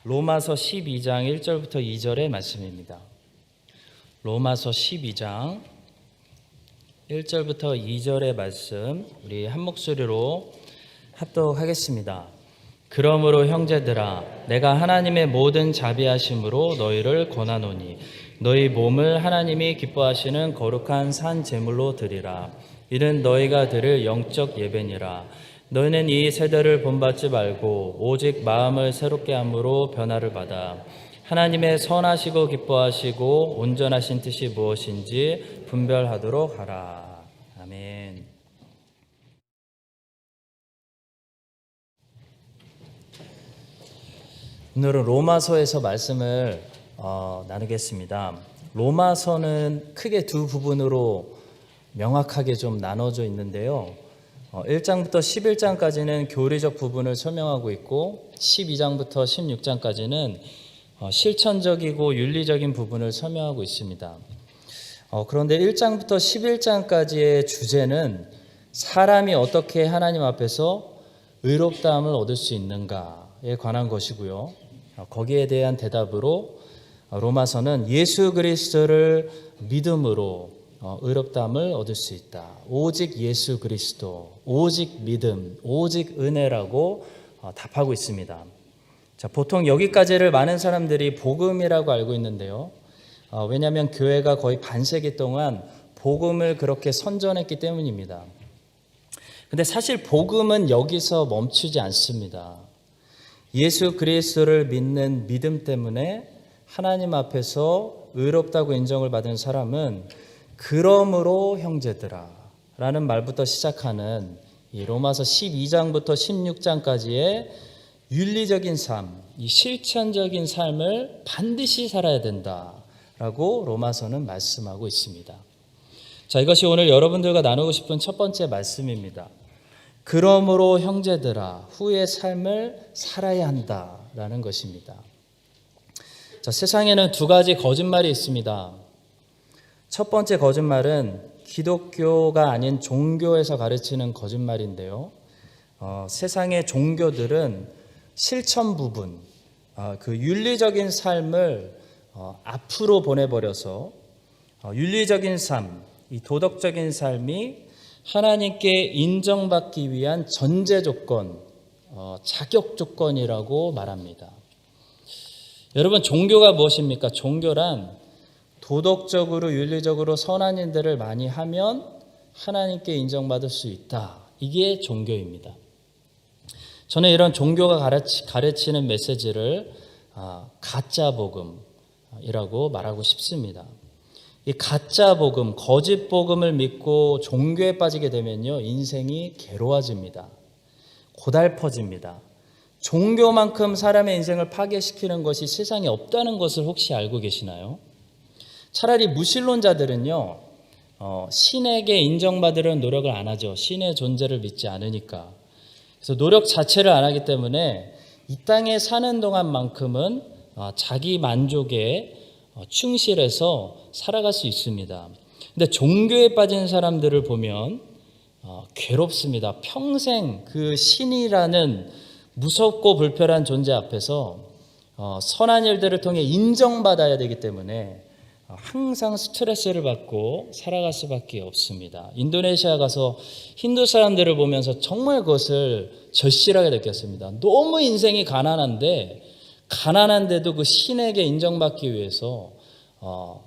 로마서 12장 1절부터 2절의 말씀입니다. 로마서 12장 1절부터 2절의 말씀 우리 한 목소리로 합독하겠습니다. 그러므로 형제들아 내가 하나님의 모든 자비하심으로 너희를 권하노니 너희 몸을 하나님이 기뻐하시는 거룩한 산 제물로 드리라. 이는 너희가 드릴 영적 예배니라. 너희는 이 세대를 본받지 말고 오직 마음을 새롭게 함으로 변화를 받아 하나님의 선하시고 기뻐하시고 온전하신 뜻이 무엇인지 분별하도록 하라. 아멘. 오늘은 로마서에서 말씀을 나누겠습니다. 로마서는 크게 두 부분으로 명확하게 좀 나눠져 있는데요. 1장부터 11장까지는 교리적 부분을 설명하고 있고 12장부터 16장까지는 실천적이고 윤리적인 부분을 설명하고 있습니다. 그런데 1장부터 11장까지의 주제는 사람이 어떻게 하나님 앞에서 의롭다함을 얻을 수 있는가에 관한 것이고요. 거기에 대한 대답으로 로마서는 예수 그리스도를 믿음으로 의롭다함을 얻을 수 있다. 오직 예수 그리스도, 오직 믿음, 오직 은혜라고 답하고 있습니다. 자, 보통 여기까지를 많은 사람들이 복음이라고 알고 있는데요. 왜냐하면 교회가 거의 반세기 동안 복음을 그렇게 선전했기 때문입니다. 근데 사실 복음은 여기서 멈추지 않습니다. 예수 그리스도를 믿는 믿음 때문에 하나님 앞에서 의롭다고 인정을 받은 사람은 그러므로 형제들아 라는 말부터 시작하는 이 로마서 12장부터 16장까지의 윤리적인 삶, 이 실천적인 삶을 반드시 살아야 된다라고 로마서는 말씀하고 있습니다. 자, 이것이 오늘 여러분들과 나누고 싶은 첫 번째 말씀입니다. 그러므로 형제들아 후의 삶을 살아야 한다라는 것입니다. 자, 세상에는 두 가지 거짓말이 있습니다. 첫 번째 거짓말은 기독교가 아닌 종교에서 가르치는 거짓말인데요. 세상의 종교들은 실천 부분, 그 윤리적인 삶을 앞으로 보내버려서 윤리적인 삶, 이 도덕적인 삶이 하나님께 인정받기 위한 전제 조건, 자격 조건이라고 말합니다. 여러분, 종교가 무엇입니까? 종교란 도덕적으로 윤리적으로 선한 일들을 많이 하면 하나님께 인정받을 수 있다. 이게 종교입니다. 저는 이런 종교가 가르치는 메시지를 가짜 복음이라고 말하고 싶습니다. 이 가짜 복음, 거짓 복음을 믿고 종교에 빠지게 되면요, 인생이 괴로워집니다. 고달퍼집니다. 종교만큼 사람의 인생을 파괴시키는 것이 세상에 없다는 것을 혹시 알고 계시나요? 차라리 무신론자들은요, 신에게 인정받으려는 노력을 안 하죠. 신의 존재를 믿지 않으니까. 그래서 노력 자체를 안 하기 때문에 이 땅에 사는 동안만큼은 자기 만족에 충실해서 살아갈 수 있습니다. 근데 종교에 빠진 사람들을 보면 괴롭습니다. 평생 그 신이라는 무섭고 불편한 존재 앞에서 선한 일들을 통해 인정받아야 되기 때문에 항상 스트레스를 받고 살아갈 수밖에 없습니다. 인도네시아 가서 힌두 사람들을 보면서 정말 그것을 절실하게 느꼈습니다. 너무 인생이 가난한데도 그 신에게 인정받기 위해서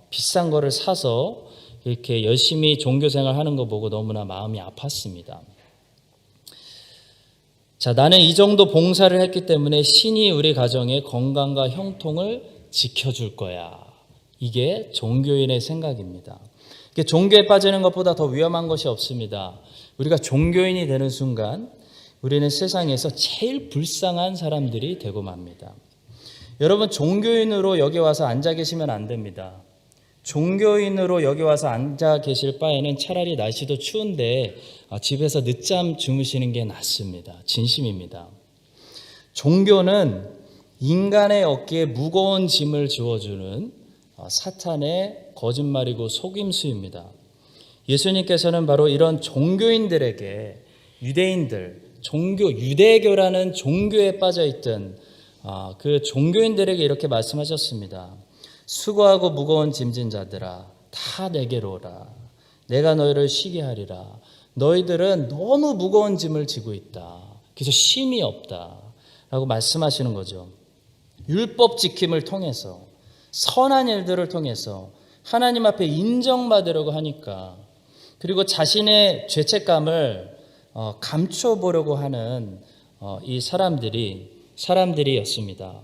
비싼 거를 사서 이렇게 열심히 종교 생활하는 거 보고 너무나 마음이 아팠습니다. 자, 나는 이 정도 봉사를 했기 때문에 신이 우리 가정의 건강과 형통을 지켜줄 거야. 이게 종교인의 생각입니다. 종교에 빠지는 것보다 더 위험한 것이 없습니다. 우리가 종교인이 되는 순간 우리는 세상에서 제일 불쌍한 사람들이 되고 맙니다. 여러분, 종교인으로 여기 와서 앉아 계시면 안 됩니다. 종교인으로 여기 와서 앉아 계실 바에는 차라리 날씨도 추운데 집에서 늦잠 주무시는 게 낫습니다. 진심입니다. 종교는 인간의 어깨에 무거운 짐을 지워주는 사탄의 거짓말이고 속임수입니다. 예수님께서는 바로 이런 종교인들에게 유대인들, 유대교라는 종교에 빠져있던 그 종교인들에게 이렇게 말씀하셨습니다. 수고하고 무거운 짐진 자들아 다 내게로 오라. 내가 너희를 쉬게 하리라. 너희들은 너무 무거운 짐을 지고 있다. 그래서 쉼이 없다. 라고 말씀하시는 거죠. 율법 지킴을 통해서 선한 일들을 통해서 하나님 앞에 인정받으려고 하니까 그리고 자신의 죄책감을 감춰보려고 하는 이 사람들이었습니다.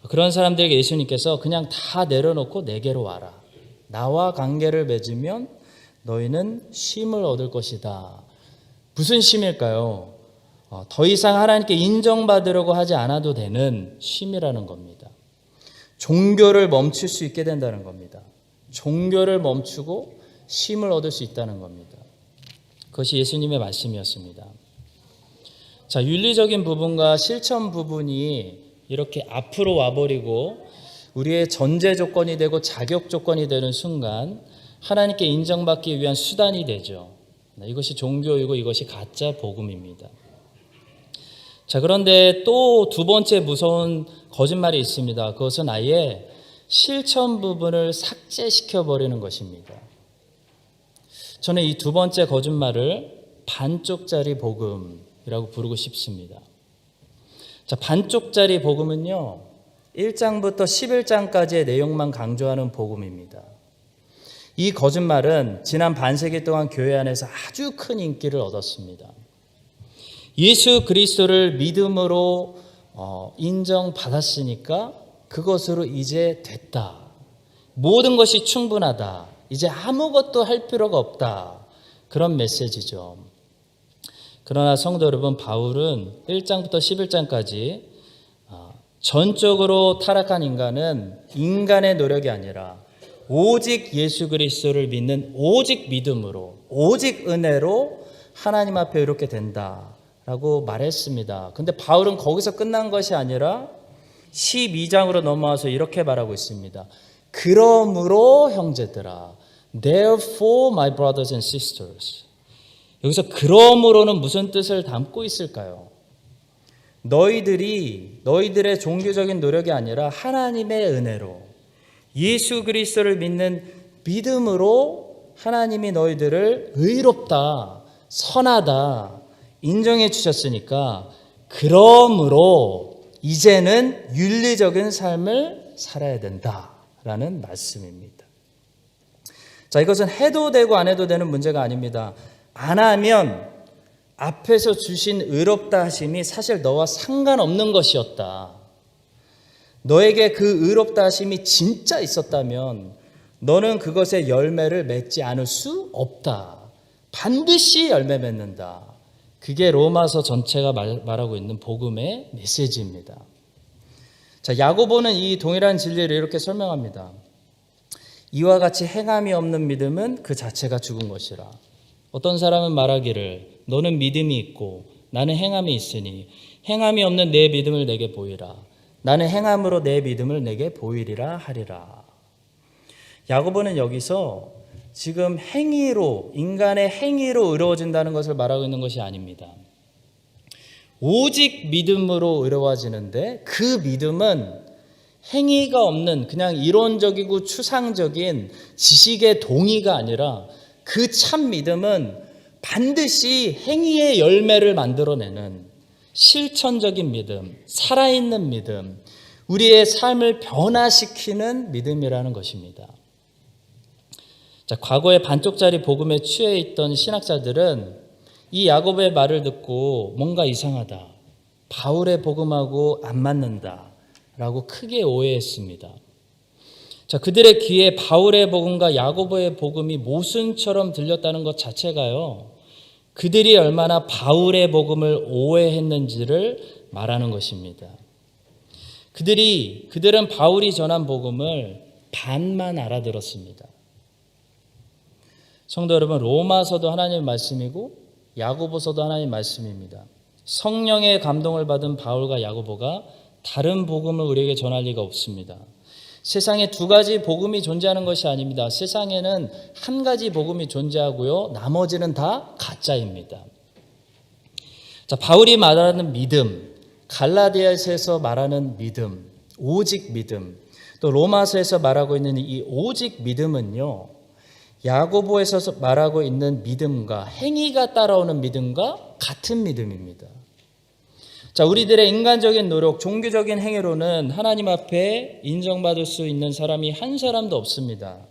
그런 사람들에게 예수님께서 그냥 다 내려놓고 내게로 와라. 나와 관계를 맺으면 너희는 쉼을 얻을 것이다. 무슨 쉼일까요? 더 이상 하나님께 인정받으려고 하지 않아도 되는 쉼이라는 겁니다. 종교를 멈출 수 있게 된다는 겁니다. 종교를 멈추고 쉼을 얻을 수 있다는 겁니다. 그것이 예수님의 말씀이었습니다. 자, 윤리적인 부분과 실천 부분이 이렇게 앞으로 와버리고 우리의 전제 조건이 되고 자격 조건이 되는 순간 하나님께 인정받기 위한 수단이 되죠. 이것이 종교이고 이것이 가짜 복음입니다. 자, 그런데 또 두 번째 무서운 거짓말이 있습니다. 그것은 아예 실천 부분을 삭제시켜 버리는 것입니다. 저는 이 두 번째 거짓말을 반쪽짜리 복음이라고 부르고 싶습니다. 자, 반쪽짜리 복음은요, 1장부터 11장까지의 내용만 강조하는 복음입니다. 이 거짓말은 지난 반세기 동안 교회 안에서 아주 큰 인기를 얻었습니다. 예수 그리스도를 믿음으로 인정받았으니까 그것으로 이제 됐다. 모든 것이 충분하다. 이제 아무것도 할 필요가 없다. 그런 메시지죠. 그러나 성도 여러분, 바울은 1장부터 11장까지 전적으로 타락한 인간은 인간의 노력이 아니라 오직 예수 그리스도를 믿는 오직 믿음으로 오직 은혜로 하나님 앞에 이렇게 된다라고 말했습니다. 근데 바울은 거기서 끝난 것이 아니라 12장으로 넘어와서 이렇게 말하고 있습니다. 그러므로 형제들아, therefore my brothers and sisters. 여기서 그러므로는 무슨 뜻을 담고 있을까요? 너희들의 종교적인 노력이 아니라 하나님의 은혜로 예수 그리스도를 믿는 믿음으로 하나님이 너희들을 의롭다, 선하다 인정해 주셨으니까 그러므로 이제는 윤리적인 삶을 살아야 된다라는 말씀입니다. 자, 이것은 해도 되고 안 해도 되는 문제가 아닙니다. 안 하면 앞에서 주신 의롭다 하심이 사실 너와 상관없는 것이었다. 너에게 그 의롭다 하심이 진짜 있었다면 너는 그것의 열매를 맺지 않을 수 없다. 반드시 열매 맺는다. 그게 로마서 전체가 말하고 있는 복음의 메시지입니다. 자, 야고보는 이 동일한 진리를 이렇게 설명합니다. 이와 같이 행함이 없는 믿음은 그 자체가 죽은 것이라. 어떤 사람은 말하기를 너는 믿음이 있고 나는 행함이 있으니 행함이 없는 내 믿음을 내게 보이라. 나는 행함으로 내 믿음을 내게 보이리라 하리라. 야고보는 여기서 지금 행위로, 인간의 행위로 의로워진다는 것을 말하고 있는 것이 아닙니다. 오직 믿음으로 의로워지는데 그 믿음은 행위가 없는 그냥 이론적이고 추상적인 지식의 동의가 아니라 그 참 믿음은 반드시 행위의 열매를 만들어내는 실천적인 믿음, 살아있는 믿음, 우리의 삶을 변화시키는 믿음이라는 것입니다. 자, 과거에 반쪽짜리 복음에 취해 있던 신학자들은 이 야고보의 말을 듣고 뭔가 이상하다, 바울의 복음하고 안 맞는다라고 크게 오해했습니다. 자, 그들의 귀에 바울의 복음과 야고보의 복음이 모순처럼 들렸다는 것 자체가요, 그들이 얼마나 바울의 복음을 오해했는지를 말하는 것입니다. 그들은 바울이 전한 복음을 반만 알아들었습니다. 성도 여러분, 로마서도 하나님의 말씀이고 야고보서도 하나님의 말씀입니다. 성령의 감동을 받은 바울과 야고보가 다른 복음을 우리에게 전할 리가 없습니다. 세상에 두 가지 복음이 존재하는 것이 아닙니다. 세상에는 한 가지 복음이 존재하고요, 나머지는 다 가짜입니다. 자, 바울이 말하는 믿음, 갈라디아서에서 말하는 믿음, 오직 믿음, 또 로마서에서 말하고 있는 이 오직 믿음은요, 야고보에서 말하고 있는 믿음과 행위가 따라오는 믿음과 같은 믿음입니다. 자, 우리들의 인간적인 노력, 종교적인 행위로는 하나님 앞에 인정받을 수 있는 사람이 한 사람도 없습니다.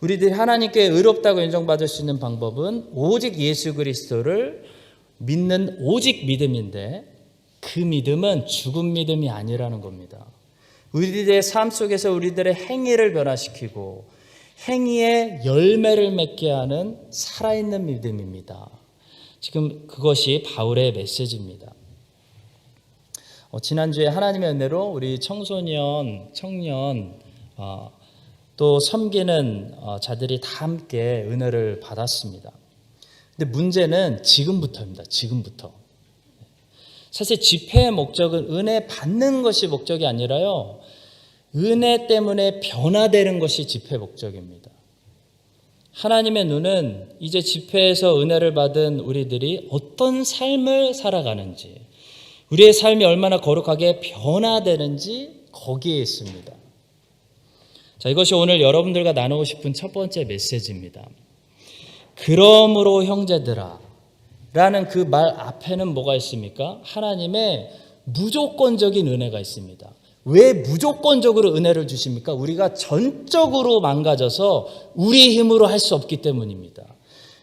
우리들이 하나님께 의롭다고 인정받을 수 있는 방법은 오직 예수 그리스도를 믿는 오직 믿음인데, 그 믿음은 죽은 믿음이 아니라는 겁니다. 우리들의 삶 속에서 우리들의 행위를 변화시키고 행위의 열매를 맺게 하는 살아있는 믿음입니다. 지금 그것이 바울의 메시지입니다. 지난주에 하나님의 은혜로 우리 청소년, 청년, 또 섬기는 자들이 다 함께 은혜를 받았습니다. 근데 문제는 지금부터입니다. 지금부터. 사실 집회의 목적은 은혜 받는 것이 목적이 아니라요, 은혜 때문에 변화되는 것이 집회 목적입니다. 하나님의 눈은 이제 집회에서 은혜를 받은 우리들이 어떤 삶을 살아가는지, 우리의 삶이 얼마나 거룩하게 변화되는지 거기에 있습니다. 자, 이것이 오늘 여러분들과 나누고 싶은 첫 번째 메시지입니다. 그러므로 형제들아 라는 그 말 앞에는 뭐가 있습니까? 하나님의 무조건적인 은혜가 있습니다. 왜 무조건적으로 은혜를 주십니까? 우리가 전적으로 망가져서 우리 힘으로 할 수 없기 때문입니다.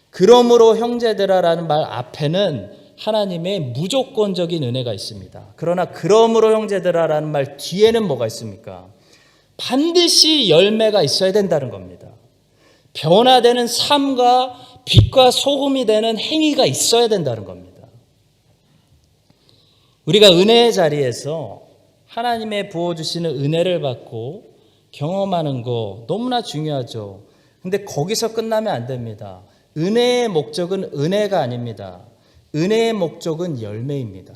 그러므로 형제들아라는 말 앞에는 하나님의 무조건적인 은혜가 있습니다. 그러나 그러므로 형제들아라는 말 뒤에는 뭐가 있습니까? 반드시 열매가 있어야 된다는 겁니다. 변화되는 삶과 빛과 소금이 되는 행위가 있어야 된다는 겁니다. 우리가 은혜의 자리에서 하나님의 부어주시는 은혜를 받고 경험하는 거 너무나 중요하죠. 근데 거기서 끝나면 안 됩니다. 은혜의 목적은 은혜가 아닙니다. 은혜의 목적은 열매입니다.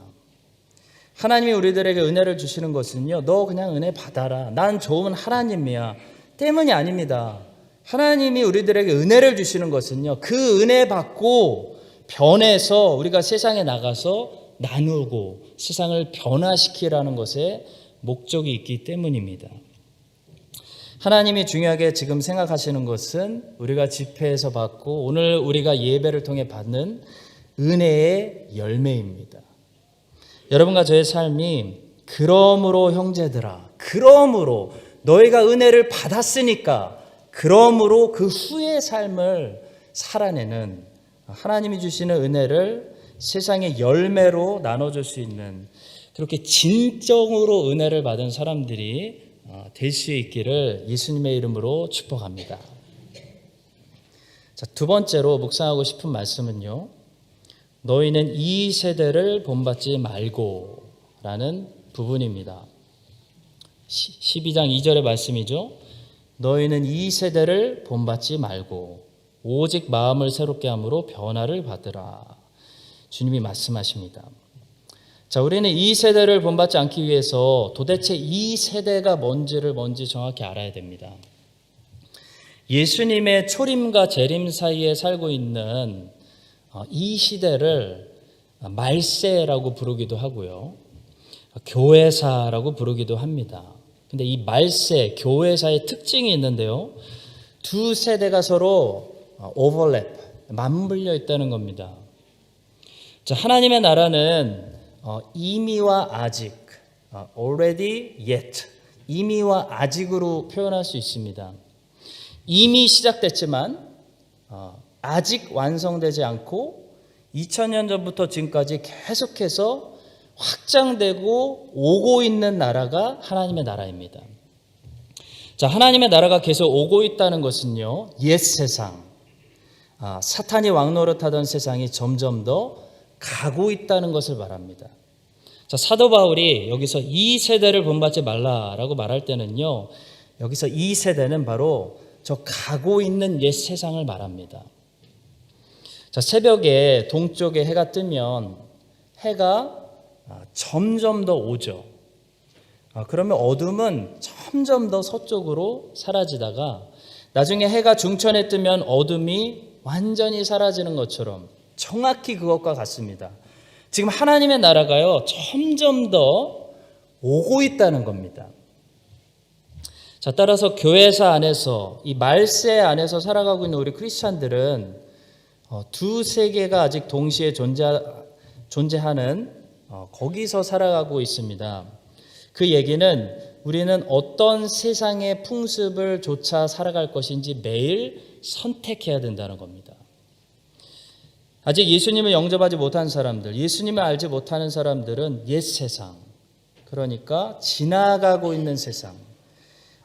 하나님이 우리들에게 은혜를 주시는 것은요, 너 그냥 은혜 받아라, 난 좋은 하나님이야 때문이 아닙니다. 하나님이 우리들에게 은혜를 주시는 것은요, 그 은혜 받고 변해서 우리가 세상에 나가서 나누고 세상을 변화시키라는 것에 목적이 있기 때문입니다. 하나님이 중요하게 지금 생각하시는 것은 우리가 집회에서 받고 오늘 우리가 예배를 통해 받는 은혜의 열매입니다. 여러분과 저의 삶이 그러므로 형제들아, 그러므로 너희가 은혜를 받았으니까 그러므로 그 후의 삶을 살아내는, 하나님이 주시는 은혜를 세상의 열매로 나눠줄 수 있는, 그렇게 진정으로 은혜를 받은 사람들이 될 수 있기를 예수님의 이름으로 축복합니다. 자, 두 번째로 묵상하고 싶은 말씀은요, 너희는 이 세대를 본받지 말고 라는 부분입니다. 12장 2절의 말씀이죠. 너희는 이 세대를 본받지 말고 오직 마음을 새롭게 함으로 변화를 받으라. 주님이 말씀하십니다. 자, 우리는 이 세대를 본받지 않기 위해서 도대체 이 세대가 뭔지를 먼저 정확히 알아야 됩니다. 예수님의 초림과 재림 사이에 살고 있는 이 시대를 말세라고 부르기도 하고요, 교회사라고 부르기도 합니다. 근데 이 말세, 교회사의 특징이 있는데요, 두 세대가 서로 오버랩, 맞물려 있다는 겁니다. 자, 하나님의 나라는 이미와 아직, already, yet, 이미와 아직으로 표현할 수 있습니다. 이미 시작됐지만 아직 완성되지 않고 2000년 전부터 지금까지 계속해서 확장되고 오고 있는 나라가 하나님의 나라입니다. 자, 하나님의 나라가 계속 오고 있다는 것은요, 옛 세상, 사탄이 왕노릇하던 세상이 점점 더 가고 있다는 것을 말합니다. 자, 사도 바울이 여기서 이 세대를 본받지 말라라고 말할 때는요, 여기서 이 세대는 바로 저 가고 있는 옛 세상을 말합니다. 자, 새벽에 동쪽에 해가 뜨면 해가 점점 더 오죠. 그러면 어둠은 점점 더 서쪽으로 사라지다가 나중에 해가 중천에 뜨면 어둠이 완전히 사라지는 것처럼 정확히 그것과 같습니다. 지금 하나님의 나라가요, 점점 더 오고 있다는 겁니다. 자, 따라서 교회사 안에서, 이 말세 안에서 살아가고 있는 우리 크리스찬들은 두 세계가 아직 동시에 존재하는 거기서 살아가고 있습니다. 그 얘기는 우리는 어떤 세상의 풍습을 좇아 살아갈 것인지 매일 선택해야 된다는 겁니다. 아직 예수님을 영접하지 못한 사람들, 예수님을 알지 못하는 사람들은 옛 세상, 그러니까 지나가고 있는 세상,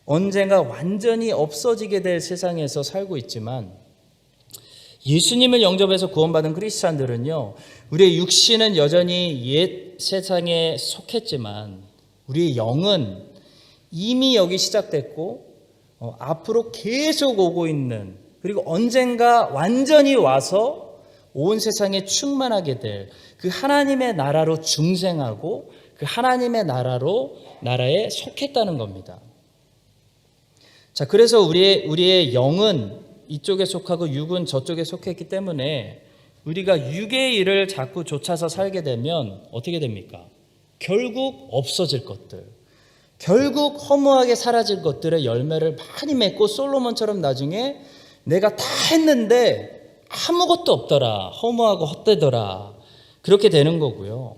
언젠가 완전히 없어지게 될 세상에서 살고 있지만, 예수님을 영접해서 구원받은 크리스찬들은요, 우리의 육신은 여전히 옛 세상에 속했지만 우리의 영은 이미 여기 시작됐고 앞으로 계속 오고 있는, 그리고 언젠가 완전히 와서 온 세상에 충만하게 될 그 하나님의 나라로 중생하고 그 하나님의 나라에 속했다는 겁니다. 자, 그래서 우리의 영은 이쪽에 속하고 육은 저쪽에 속했기 때문에 우리가 육의 일을 자꾸 좇아서 살게 되면 어떻게 됩니까? 결국 없어질 것들, 결국 허무하게 사라질 것들의 열매를 많이 맺고 솔로몬처럼 나중에 내가 다 했는데 아무것도 없더라, 허무하고 헛되더라, 그렇게 되는 거고요.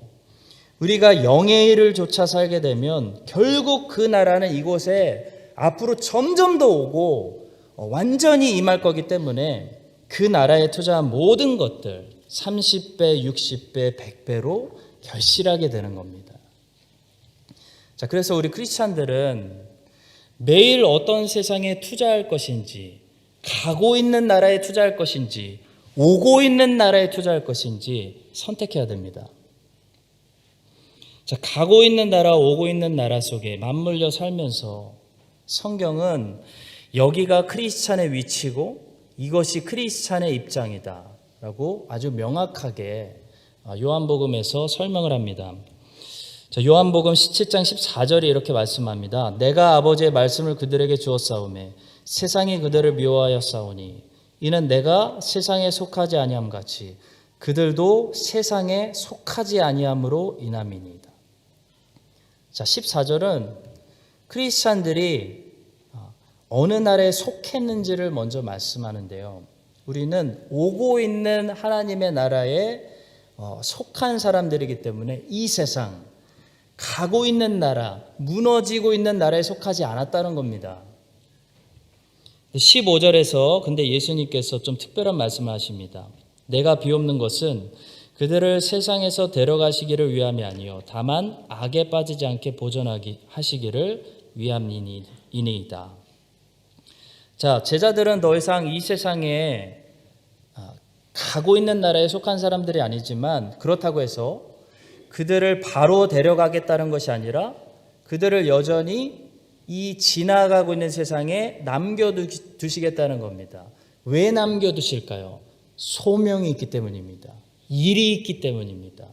우리가 영의 일을 좇아 살게 되면 결국 그 나라는 이곳에 앞으로 점점 더 오고 완전히 임할 거기 때문에 그 나라에 투자한 모든 것들 30배, 60배, 100배로 결실하게 되는 겁니다. 자, 그래서 우리 크리스찬들은 매일 어떤 세상에 투자할 것인지, 가고 있는 나라에 투자할 것인지, 오고 있는 나라에 투자할 것인지 선택해야 됩니다. 자, 가고 있는 나라, 오고 있는 나라 속에 맞물려 살면서 성경은 여기가 크리스찬의 위치고 이것이 크리스찬의 입장이다 라고 아주 명확하게 요한복음에서 설명을 합니다. 자, 요한복음 17장 14절에 이렇게 말씀합니다. 내가 아버지의 말씀을 그들에게 주었사오매 세상이 그들을 미워하였사오니 이는 내가 세상에 속하지 아니함 같이 그들도 세상에 속하지 아니함으로 인함이니이다. 자, 14절은 크리스찬들이 어느 나라에 속했는지를 먼저 말씀하는데요. 우리는 오고 있는 하나님의 나라에 속한 사람들이기 때문에 이 세상, 가고 있는 나라, 무너지고 있는 나라에 속하지 않았다는 겁니다. 15절에서 근데 예수님께서 좀 특별한 말씀을 하십니다. 내가 비옵는 것은 그들을 세상에서 데려가시기를 위함이 아니요 다만 악에 빠지지 않게 보존하기 하시기를 위함이니이다. 자, 제자들은 더 이상 이 세상에 가고 있는 나라에 속한 사람들이 아니지만 그렇다고 해서 그들을 바로 데려가겠다는 것이 아니라 그들을 여전히 이 지나가고 있는 세상에 남겨두시겠다는 겁니다. 왜 남겨두실까요? 소명이 있기 때문입니다. 일이 있기 때문입니다.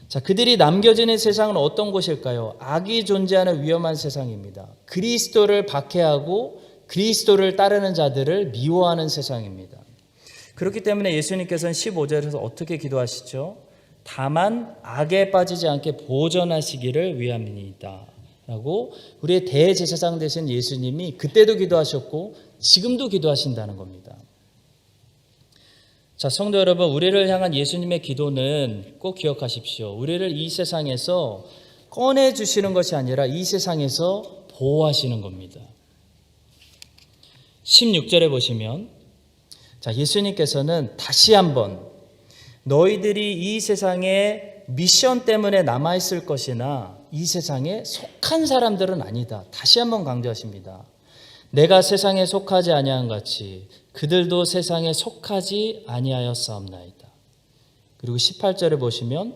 자, 그들이 남겨지는 세상은 어떤 곳일까요? 악이 존재하는 위험한 세상입니다. 그리스도를 박해하고 그리스도를 따르는 자들을 미워하는 세상입니다. 그렇기 때문에 예수님께서는 15절에서 어떻게 기도하시죠? 다만 악에 빠지지 않게 보존하시기를 위함이니이다 라고 우리의 대제사장 되신 예수님이 그때도 기도하셨고 지금도 기도하신다는 겁니다. 자, 성도 여러분, 우리를 향한 예수님의 기도는 꼭 기억하십시오. 우리를 이 세상에서 꺼내주시는 것이 아니라 이 세상에서 보호하시는 겁니다. 16절에 보시면 자, 예수님께서는 다시 한번 너희들이 이 세상에 미션 때문에 남아있을 것이나 이 세상에 속한 사람들은 아니다. 다시 한번 강조하십니다. 내가 세상에 속하지 아니한 같이 그들도 세상에 속하지 아니하였사옵나이다. 그리고 18절에 보시면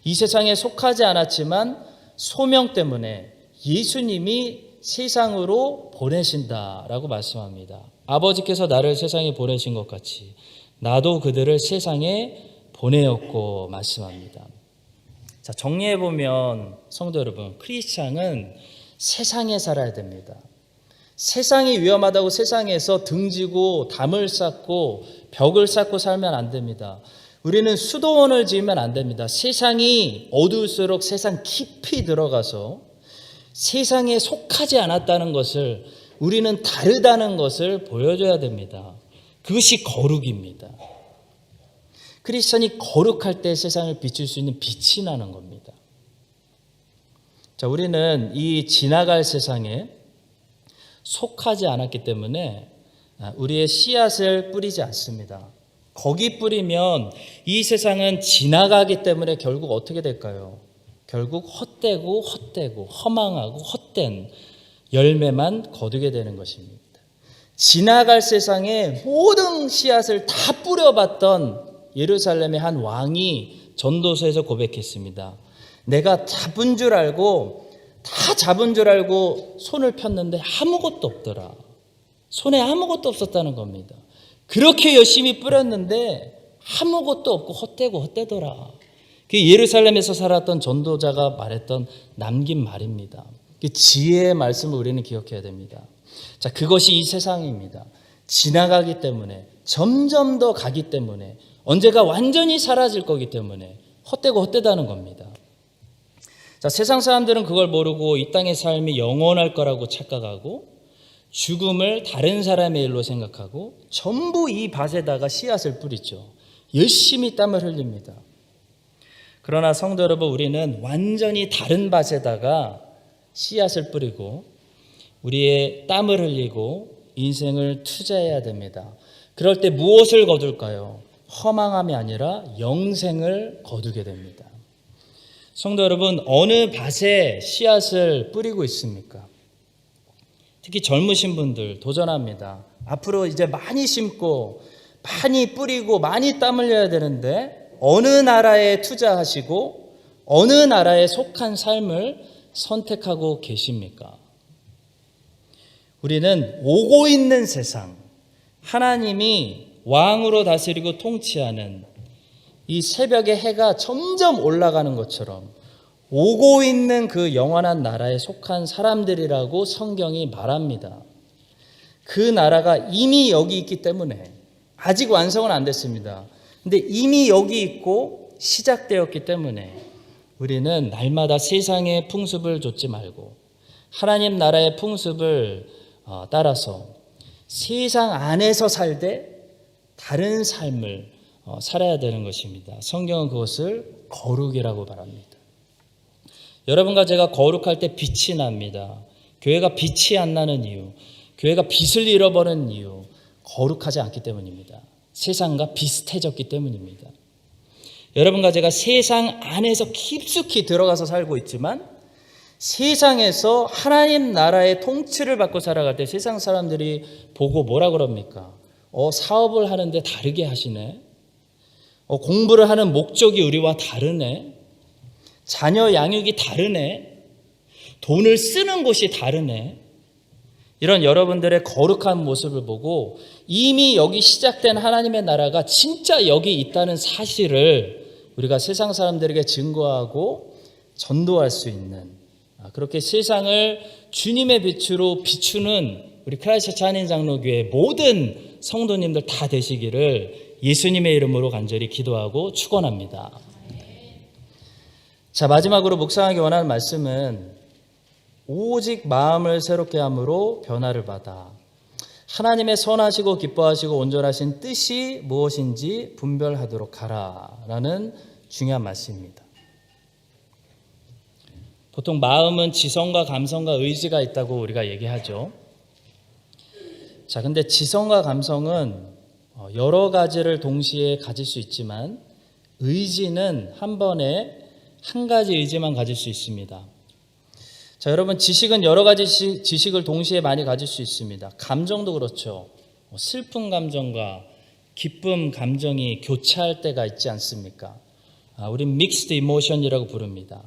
이 세상에 속하지 않았지만 소명 때문에 예수님이 세상으로 보내신다라고 말씀합니다. 아버지께서 나를 세상에 보내신 것 같이 나도 그들을 세상에 보내었고 말씀합니다. 자, 정리해보면 성도 여러분, 크리스찬은 세상에 살아야 됩니다. 세상이 위험하다고 세상에서 등지고 담을 쌓고 벽을 쌓고 살면 안 됩니다. 우리는 수도원을 지으면 안 됩니다. 세상이 어두울수록 세상 깊이 들어가서 세상에 속하지 않았다는 것을, 우리는 다르다는 것을 보여줘야 됩니다. 그것이 거룩입니다. 크리스천이 거룩할 때 세상을 비출 수 있는 빛이 나는 겁니다. 자, 우리는 이 지나갈 세상에 속하지 않았기 때문에 우리의 씨앗을 뿌리지 않습니다. 거기 뿌리면 이 세상은 지나가기 때문에 결국 어떻게 될까요? 결국 헛되고 허망하고 헛된 열매만 거두게 되는 것입니다. 지나갈 세상에 모든 씨앗을 다 뿌려봤던 예루살렘의 한 왕이 전도서에서 고백했습니다. 내가 잡은 줄 알고, 다 잡은 줄 알고 손을 폈는데 아무것도 없더라. 손에 아무것도 없었다는 겁니다. 그렇게 열심히 뿌렸는데 아무것도 없고 헛되더라. 그게 예루살렘에서 살았던 전도자가 말했던 남긴 말입니다. 그 지혜의 말씀을 우리는 기억해야 됩니다. 자, 그것이 이 세상입니다. 지나가기 때문에, 점점 더 가기 때문에, 언제가 완전히 사라질 거기 때문에 헛되다는 겁니다. 자, 세상 사람들은 그걸 모르고 이 땅의 삶이 영원할 거라고 착각하고 죽음을 다른 사람의 일로 생각하고 전부 이 밭에다가 씨앗을 뿌리죠. 열심히 땀을 흘립니다. 그러나 성도 여러분, 우리는 완전히 다른 밭에다가 씨앗을 뿌리고 우리의 땀을 흘리고 인생을 투자해야 됩니다. 그럴 때 무엇을 거둘까요? 허망함이 아니라 영생을 거두게 됩니다. 성도 여러분, 어느 밭에 씨앗을 뿌리고 있습니까? 특히 젊으신 분들 도전합니다. 앞으로 이제 많이 심고 많이 뿌리고 많이 땀 흘려야 되는데 어느 나라에 투자하시고 어느 나라에 속한 삶을 선택하고 계십니까? 우리는 오고 있는 세상, 하나님이 왕으로 다스리고 통치하는 이 새벽의 해가 점점 올라가는 것처럼 오고 있는 그 영원한 나라에 속한 사람들이라고 성경이 말합니다. 그 나라가 이미 여기 있기 때문에, 아직 완성은 안 됐습니다. 근데 이미 여기 있고 시작되었기 때문에 우리는 날마다 세상의 풍습을 좇지 말고 하나님 나라의 풍습을 따라서 세상 안에서 살되 다른 삶을 살아야 되는 것입니다. 성경은 그것을 거룩이라고 말합니다. 여러분과 제가 거룩할 때 빛이 납니다. 교회가 빛이 안 나는 이유, 교회가 빛을 잃어버린 이유, 거룩하지 않기 때문입니다. 세상과 비슷해졌기 때문입니다. 여러분과 제가 세상 안에서 깊숙이 들어가서 살고 있지만 세상에서 하나님 나라의 통치를 받고 살아갈 때 세상 사람들이 보고 뭐라 그럽니까? 사업을 하는데 다르게 하시네. 공부를 하는 목적이 우리와 다르네. 자녀 양육이 다르네. 돈을 쓰는 곳이 다르네. 이런 여러분들의 거룩한 모습을 보고 이미 여기 시작된 하나님의 나라가 진짜 여기 있다는 사실을 우리가 세상 사람들에게 증거하고 전도할 수 있는, 그렇게 세상을 주님의 빛으로 비추는 우리 크라이스트처치 한인장로교회 모든 성도님들 다 되시기를 예수님의 이름으로 간절히 기도하고 축원합니다. 자, 마지막으로 묵상하기 원하는 말씀은 오직 마음을 새롭게 함으로 변화를 받아 하나님의 선하시고 기뻐하시고 온전하신 뜻이 무엇인지 분별하도록 하라라는 중요한 말씀입니다. 보통 마음은 지성과 감성과 의지가 있다고 우리가 얘기하죠. 자, 근데 지성과 감성은 여러 가지를 동시에 가질 수 있지만 의지는 한 번에 한 가지 의지만 가질 수 있습니다. 자, 여러분, 지식은 여러 가지 지식을 동시에 많이 가질 수 있습니다. 감정도 그렇죠. 슬픈 감정과 기쁨 감정이 교차할 때가 있지 않습니까? 우린 믹스드 이모션이라고 부릅니다.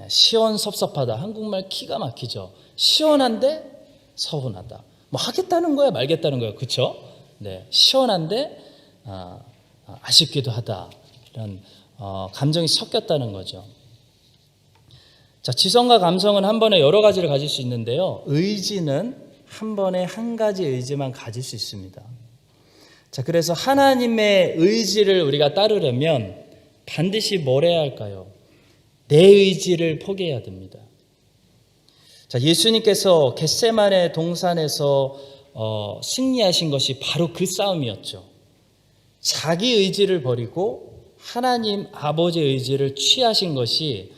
시원섭섭하다. 한국말 기가 막히죠. 시원한데 서운하다. 뭐 하겠다는 거야 말겠다는 거야. 그렇죠? 네, 시원한데 아쉽기도 하다. 이런 감정이 섞였다는 거죠. 자, 지성과 감성은 한 번에 여러 가지를 가질 수 있는데요. 의지는 한 번에 한 가지 의지만 가질 수 있습니다. 자, 그래서 하나님의 의지를 우리가 따르려면 반드시 뭘 해야 할까요? 내 의지를 포기해야 됩니다. 자, 예수님께서 겟세마네 동산에서 승리하신 것이 바로 그 싸움이었죠. 자기 의지를 버리고 하나님 아버지의 의지를 취하신 것이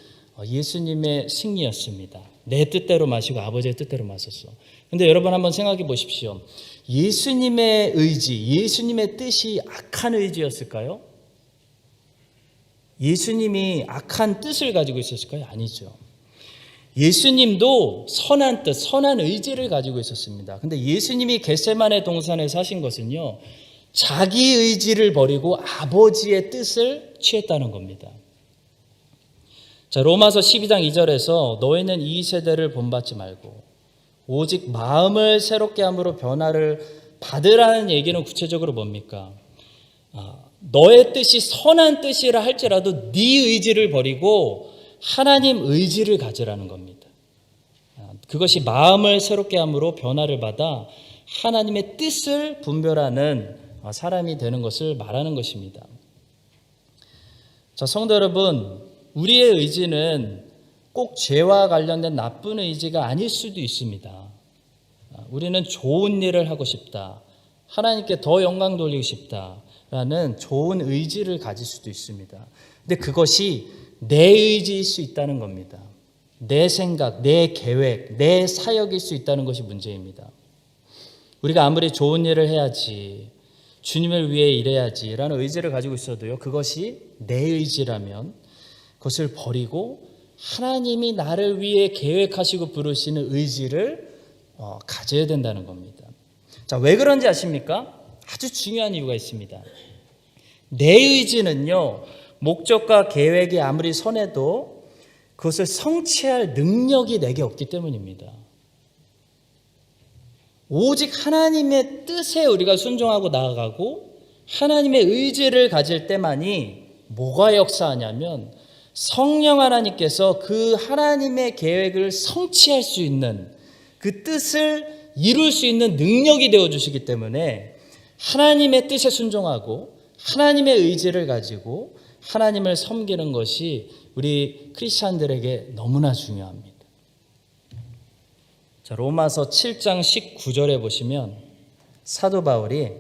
예수님의 승리였습니다. 내 뜻대로 마시고 아버지의 뜻대로 마셨어. 근데 여러분 한번 생각해 보십시오. 예수님의 의지, 예수님의 뜻이 악한 의지였을까요? 예수님이 악한 뜻을 가지고 있었을까요? 아니죠. 예수님도 선한 뜻, 선한 의지를 가지고 있었습니다. 근데 예수님이 겟세마네 동산에서 하신 것은요, 자기 의지를 버리고 아버지의 뜻을 취했다는 겁니다. 자, 로마서 12장 2절에서 너희는 이 세대를 본받지 말고 오직 마음을 새롭게 함으로 변화를 받으라는 얘기는 구체적으로 뭡니까? 너의 뜻이 선한 뜻이라 할지라도 네 의지를 버리고 하나님 의지를 가지라는 겁니다. 그것이 마음을 새롭게 함으로 변화를 받아 하나님의 뜻을 분별하는 사람이 되는 것을 말하는 것입니다. 자, 성도 여러분, 우리의 의지는 꼭 죄와 관련된 나쁜 의지가 아닐 수도 있습니다. 우리는 좋은 일을 하고 싶다, 하나님께 더 영광 돌리고 싶다라는 좋은 의지를 가질 수도 있습니다. 근데 그것이 내 의지일 수 있다는 겁니다. 내 생각, 내 계획, 내 사역일 수 있다는 것이 문제입니다. 우리가 아무리 좋은 일을 해야지, 주님을 위해 일해야지라는 의지를 가지고 있어도요, 그것이 내 의지라면 그것을 버리고 하나님이 나를 위해 계획하시고 부르시는 의지를 가져야 된다는 겁니다. 자, 왜 그런지 아십니까? 아주 중요한 이유가 있습니다. 내 의지는요, 목적과 계획이 아무리 선해도 그것을 성취할 능력이 내게 없기 때문입니다. 오직 하나님의 뜻에 우리가 순종하고 나아가고 하나님의 의지를 가질 때만이 뭐가 역사하냐면 성령 하나님께서 그 하나님의 계획을 성취할 수 있는, 그 뜻을 이룰 수 있는 능력이 되어주시기 때문에 하나님의 뜻에 순종하고 하나님의 의지를 가지고 하나님을 섬기는 것이 우리 크리스찬들에게 너무나 중요합니다. 자, 로마서 7장 19절에 보시면 사도 바울이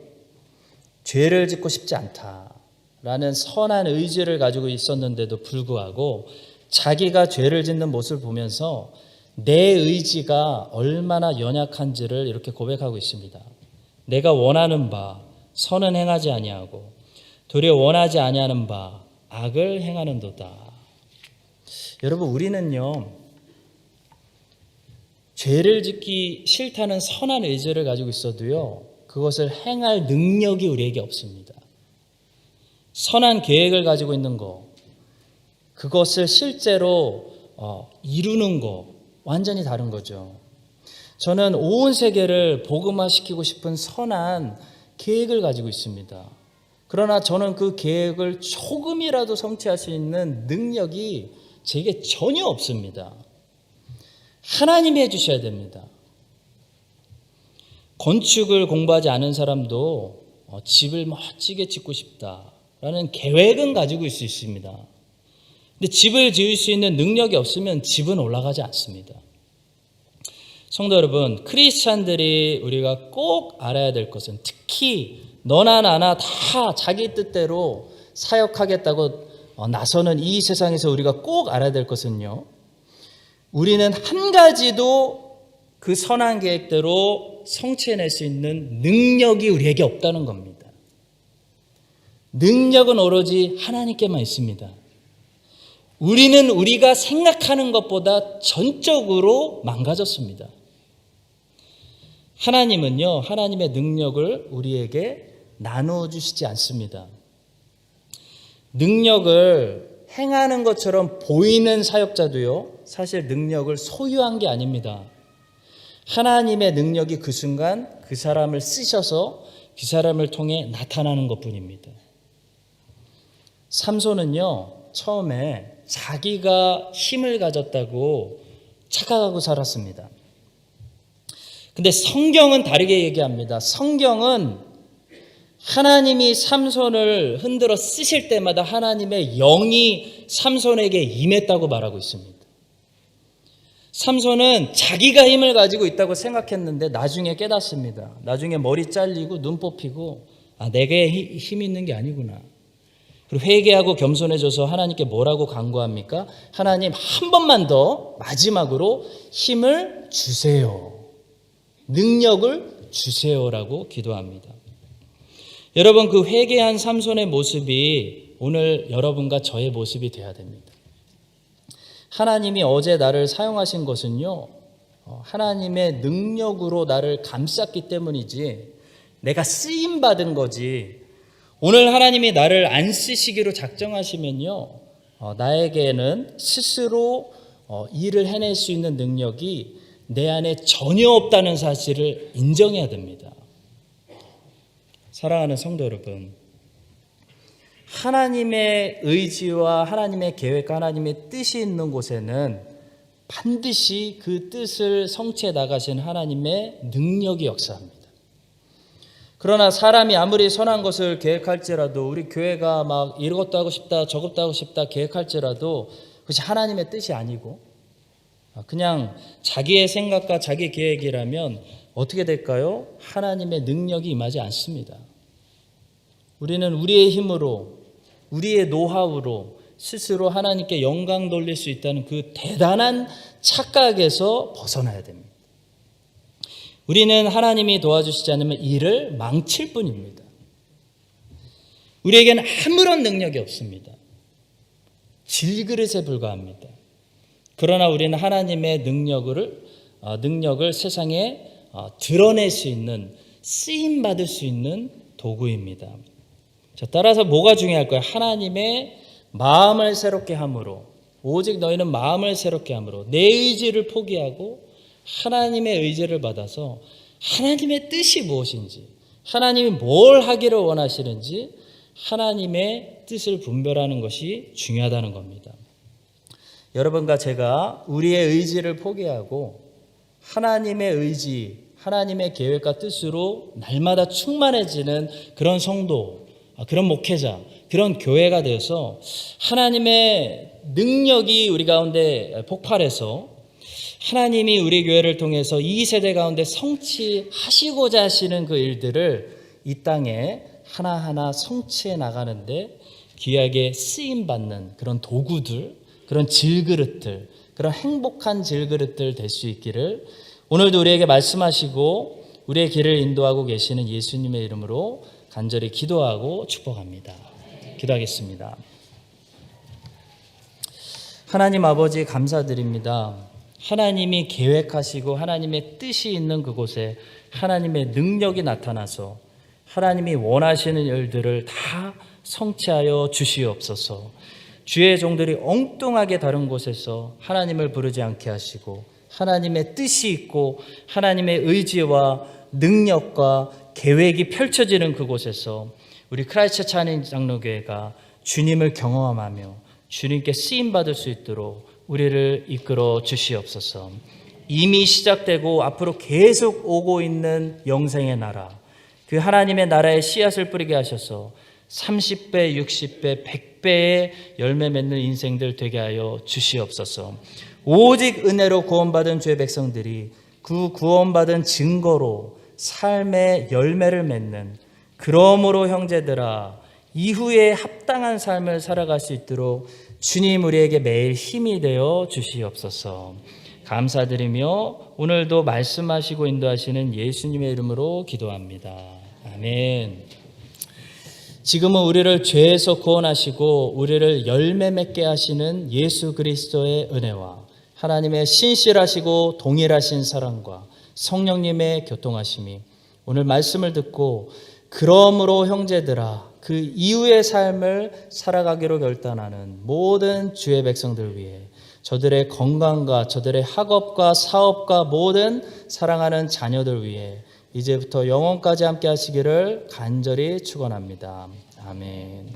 죄를 짓고 싶지 않다라는 선한 의지를 가지고 있었는데도 불구하고 자기가 죄를 짓는 모습을 보면서 내 의지가 얼마나 연약한지를 이렇게 고백하고 있습니다. 내가 원하는 바 선은 행하지 아니하고 도리어 원하지 아니하는 바 악을 행하는도다. 여러분, 우리는요, 죄를 짓기 싫다는 선한 의지를 가지고 있어도요, 그것을 행할 능력이 우리에게 없습니다. 선한 계획을 가지고 있는 거, 그것을 실제로 이루는 거 완전히 다른 거죠. 저는 온 세계를 복음화시키고 싶은 선한 계획을 가지고 있습니다. 그러나 저는 그 계획을 조금이라도 성취할 수 있는 능력이 제게 전혀 없습니다. 하나님이 해주셔야 됩니다. 건축을 공부하지 않은 사람도 집을 멋지게 짓고 싶다라는 계획은 가지고 있을 수 있습니다. 근데 집을 지을 수 있는 능력이 없으면 집은 올라가지 않습니다. 성도 여러분, 크리스찬들이 우리가 꼭 알아야 될 것은, 특히 너나 나나 다 자기 뜻대로 사역하겠다고 나서는 이 세상에서 우리가 꼭 알아야 될 것은요, 우리는 한 가지도 그 선한 계획대로 성취해낼 수 있는 능력이 우리에게 없다는 겁니다. 능력은 오로지 하나님께만 있습니다. 우리는 우리가 생각하는 것보다 전적으로 망가졌습니다. 하나님은요, 하나님의 능력을 우리에게 나눠주시지 않습니다. 능력을 행하는 것처럼 보이는 사역자도요, 사실 능력을 소유한 게 아닙니다. 하나님의 능력이 그 순간 그 사람을 쓰셔서 그 사람을 통해 나타나는 것뿐입니다. 삼손은요, 처음에 자기가 힘을 가졌다고 착각하고 살았습니다. 근데 성경은 다르게 얘기합니다. 성경은 하나님이 삼손을 흔들어 쓰실 때마다 하나님의 영이 삼손에게 임했다고 말하고 있습니다. 삼손은 자기가 힘을 가지고 있다고 생각했는데 나중에 깨닫습니다. 나중에 머리 잘리고 눈 뽑히고 내게 힘 있는 게 아니구나. 그리고 회개하고 겸손해져서 하나님께 뭐라고 간구합니까? 하나님 한 번만 더 마지막으로 힘을 주세요. 능력을 주세요라고 기도합니다. 여러분, 그 회개한 삼손의 모습이 오늘 여러분과 저의 모습이 되어야 됩니다. 하나님이 어제 나를 사용하신 것은요, 하나님의 능력으로 나를 감쌌기 때문이지 내가 쓰임받은 거지, 오늘 하나님이 나를 안 쓰시기로 작정하시면요, 나에게는 스스로 일을 해낼 수 있는 능력이 내 안에 전혀 없다는 사실을 인정해야 됩니다. 사랑하는 성도 여러분, 하나님의 의지와 하나님의 계획과 하나님의 뜻이 있는 곳에는 반드시 그 뜻을 성취해 나가신 하나님의 능력이 역사합니다. 그러나 사람이 아무리 선한 것을 계획할지라도, 우리 교회가 막 이것도 하고 싶다 저것도 하고 싶다 계획할지라도 그것이 하나님의 뜻이 아니고 그냥 자기의 생각과 자기 계획이라면 어떻게 될까요? 하나님의 능력이 임하지 않습니다. 우리는 우리의 힘으로, 우리의 노하우로 스스로 하나님께 영광 돌릴 수 있다는 그 대단한 착각에서 벗어나야 됩니다. 우리는 하나님이 도와주시지 않으면 일을 망칠 뿐입니다. 우리에게는 아무런 능력이 없습니다. 질그릇에 불과합니다. 그러나 우리는 하나님의 능력을 세상에 드러낼 수 있는, 쓰임받을 수 있는 도구입니다. 자, 따라서 뭐가 중요할까요? 하나님의 마음을 새롭게 함으로, 오직 너희는 마음을 새롭게 함으로 내 의지를 포기하고 하나님의 의지를 받아서 하나님의 뜻이 무엇인지, 하나님이 뭘 하기를 원하시는지 하나님의 뜻을 분별하는 것이 중요하다는 겁니다. 여러분과 제가 우리의 의지를 포기하고 하나님의 의지, 하나님의 계획과 뜻으로 날마다 충만해지는 그런 성도, 그런 목회자, 그런 교회가 되어서 하나님의 능력이 우리 가운데 폭발해서 하나님이 우리 교회를 통해서 이 세대 가운데 성취하시고자 하시는 그 일들을 이 땅에 하나하나 성취해 나가는데 귀하게 쓰임받는 그런 도구들, 그런 질그릇들, 그런 행복한 질그릇들 될 수 있기를 오늘도 우리에게 말씀하시고 우리의 길을 인도하고 계시는 예수님의 이름으로 간절히 기도하고 축복합니다. 기도하겠습니다. 하나님 아버지 감사드립니다. 하나님이 계획하시고 하나님의 뜻이 있는 그곳에 하나님의 능력이 나타나서 하나님이 원하시는 일들을 다 성취하여 주시옵소서. 주의 종들이 엉뚱하게 다른 곳에서 하나님을 부르지 않게 하시고 하나님의 뜻이 있고 하나님의 의지와 능력과 계획이 펼쳐지는 그곳에서 우리 크라이스트 찬양 장로교회가 주님을 경험하며 주님께 쓰임받을 수 있도록 우리를 이끌어 주시옵소서. 이미 시작되고 앞으로 계속 오고 있는 영생의 나라, 그 하나님의 나라에 씨앗을 뿌리게 하셔서 30배, 60배, 100배의 열매 맺는 인생들 되게 하여 주시옵소서. 오직 은혜로 구원받은 주의 백성들이 그 구원받은 증거로 삶의 열매를 맺는, 그러므로 형제들아 이후에 합당한 삶을 살아갈 수 있도록 주님 우리에게 매일 힘이 되어 주시옵소서. 감사드리며 오늘도 말씀하시고 인도하시는 예수님의 이름으로 기도합니다. 아멘. 지금은 우리를 죄에서 구원하시고 우리를 열매 맺게 하시는 예수 그리스도의 은혜와 하나님의 신실하시고 동일하신 사랑과 성령님의 교통하심이 오늘 말씀을 듣고 그러므로 형제들아 그 이후의 삶을 살아가기로 결단하는 모든 주의 백성들 위해 저들의 건강과 저들의 학업과 사업과 모든 사랑하는 자녀들 위해 이제부터 영원까지 함께 하시기를 간절히 축원합니다. 아멘.